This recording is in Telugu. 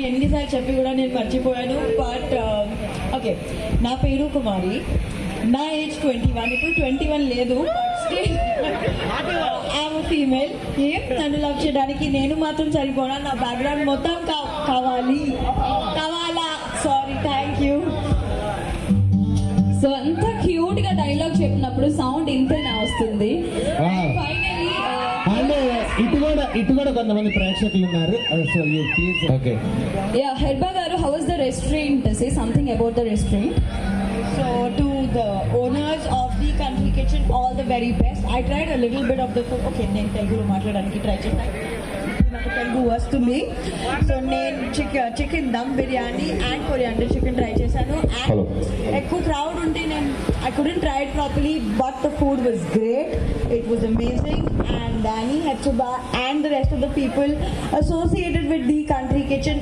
ఎన్నిసార్లు చెప్పి కూడా నేను మర్చిపోయాను. బట్ ఓకే, నా పేరు కుమారి, నా ఏజ్ 21. ఇప్పుడు 21 లేదు, ఐఎమ్ ఫీమేల్. ఏం నన్ను లవ్ చేయడానికి నేను మాత్రం సరిపోనా? నా బ్యాక్గ్రౌండ్ మొత్తం కావాలా? Sorry, thank you. సో అంత క్యూట్ గా డైలాగ్ చెప్పినప్పుడు సౌండ్ ఇంతేనా వస్తుంది. ఫైనలీ ఇటు కూడా కొంతమంది ప్రేక్షకులు ఉన్నారు. So you please. ఓకే, యా హెర్బా గారు, how is the restaurant? Say something about the restaurant. So to the owners of the country kitchen, all the very best. I tried a little bit of the food. Okay, నేను తెలుగులో మాట్లాడడానికి ట్రై చేస్తాను, నాకు తెలుగు వస్తుంది. సో నేను chicken dum biryani and coriander chicken try చేశాను. అండ్ ఎక్కువ క్రౌడ్ ఉంటే నేను I couldn't try it properly, but the food was great. It was amazing. And Danny Hetsuba and the rest of the people associated with the country kitchen